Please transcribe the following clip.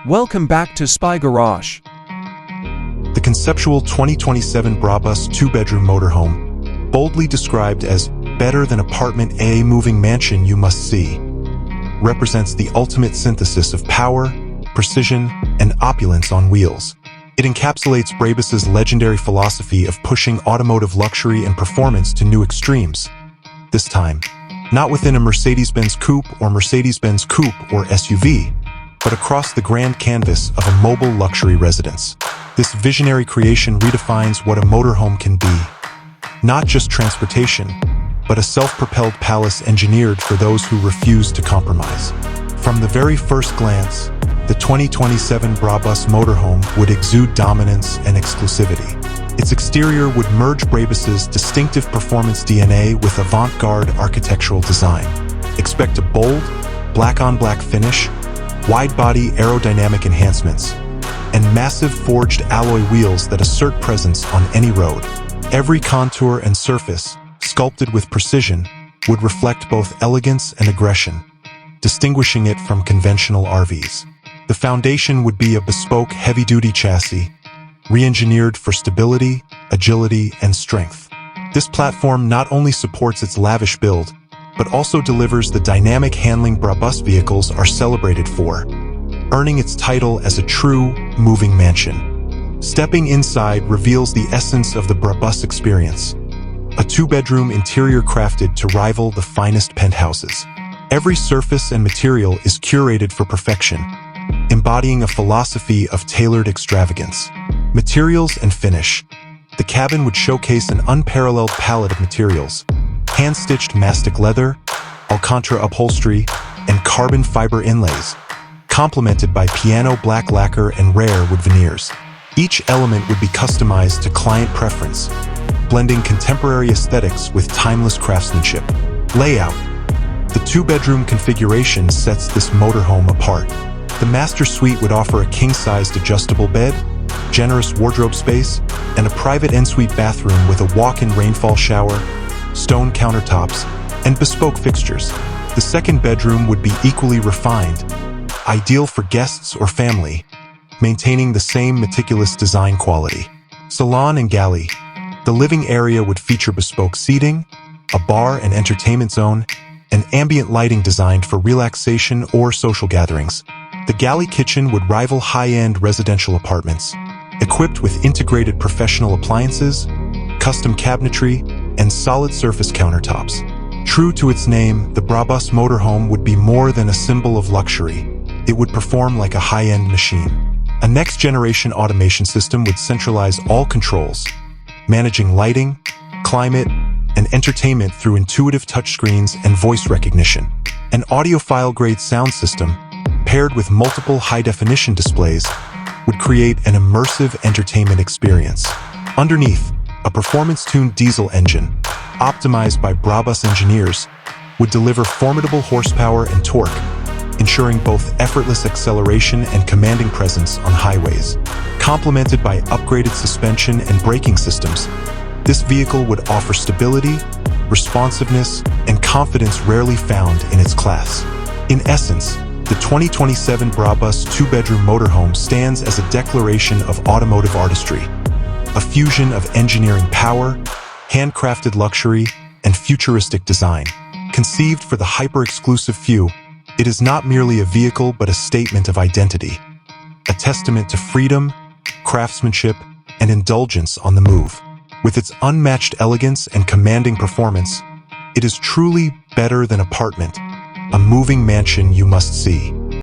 Welcome back to Spy Garage. The conceptual 2027 Brabus 2-bedroom motorhome, boldly described as better than apartment A moving mansion you must see, represents the ultimate synthesis of power, precision, and opulence on wheels. It encapsulates Brabus's legendary philosophy of pushing automotive luxury and performance to new extremes. This time, not within a Mercedes-Benz Coupe or Mercedes-Benz Coupe or SUV, but across the grand canvas of a mobile luxury residence. This visionary creation redefines what a motorhome can be. Not just transportation, but a self-propelled palace engineered for those who refuse to compromise. From the very first glance, the 2027 Brabus motorhome would exude dominance and exclusivity. Its exterior would merge Brabus's distinctive performance DNA with avant-garde architectural design. Expect a bold, black-on-black finish, wide-body aerodynamic enhancements, and massive forged alloy wheels that assert presence on any road. Every contour and surface, sculpted with precision, would reflect both elegance and aggression, distinguishing it from conventional RVs. The foundation would be a bespoke heavy-duty chassis, re-engineered for stability, agility, and strength. This platform not only supports its lavish build, but also delivers the dynamic handling Brabus vehicles are celebrated for, earning its title as a true moving mansion. Stepping inside reveals the essence of the Brabus experience, a 2-bedroom interior crafted to rival the finest penthouses. Every surface and material is curated for perfection, embodying a philosophy of tailored extravagance. Materials and finish. The cabin would showcase an unparalleled palette of materials: hand-stitched mastic leather, Alcantara upholstery, and carbon fiber inlays, complemented by piano black lacquer and rare wood veneers. Each element would be customized to client preference, blending contemporary aesthetics with timeless craftsmanship. Layout. The 2-bedroom configuration sets this motorhome apart. The master suite would offer a king-sized adjustable bed, generous wardrobe space, and a private ensuite bathroom with a walk-in rainfall shower, stone countertops, and bespoke fixtures. The 2nd bedroom would be equally refined, ideal for guests or family, maintaining the same meticulous design quality. Salon and galley. The living area would feature bespoke seating, a bar and entertainment zone, and ambient lighting designed for relaxation or social gatherings. The galley kitchen would rival high-end residential apartments, equipped with integrated professional appliances, custom cabinetry, and solid surface countertops. True to its name, the Brabus motorhome would be more than a symbol of luxury. It would perform like a high-end machine. A next-generation automation system would centralize all controls, managing lighting, climate, and entertainment through intuitive touchscreens and voice recognition. An audiophile-grade sound system, paired with multiple high-definition displays, would create an immersive entertainment experience. Underneath, a performance-tuned diesel engine, optimized by Brabus engineers, would deliver formidable horsepower and torque, ensuring both effortless acceleration and commanding presence on highways. Complemented by upgraded suspension and braking systems, this vehicle would offer stability, responsiveness, and confidence rarely found in its class. In essence, the 2027 Brabus 2-bedroom motorhome stands as a declaration of automotive artistry, a fusion of engineering power, handcrafted luxury, and futuristic design. Conceived for the hyper-exclusive few, it is not merely a vehicle but a statement of identity, a testament to freedom, craftsmanship, and indulgence on the move. With its unmatched elegance and commanding performance, it is truly better than apartment, a moving mansion you must see.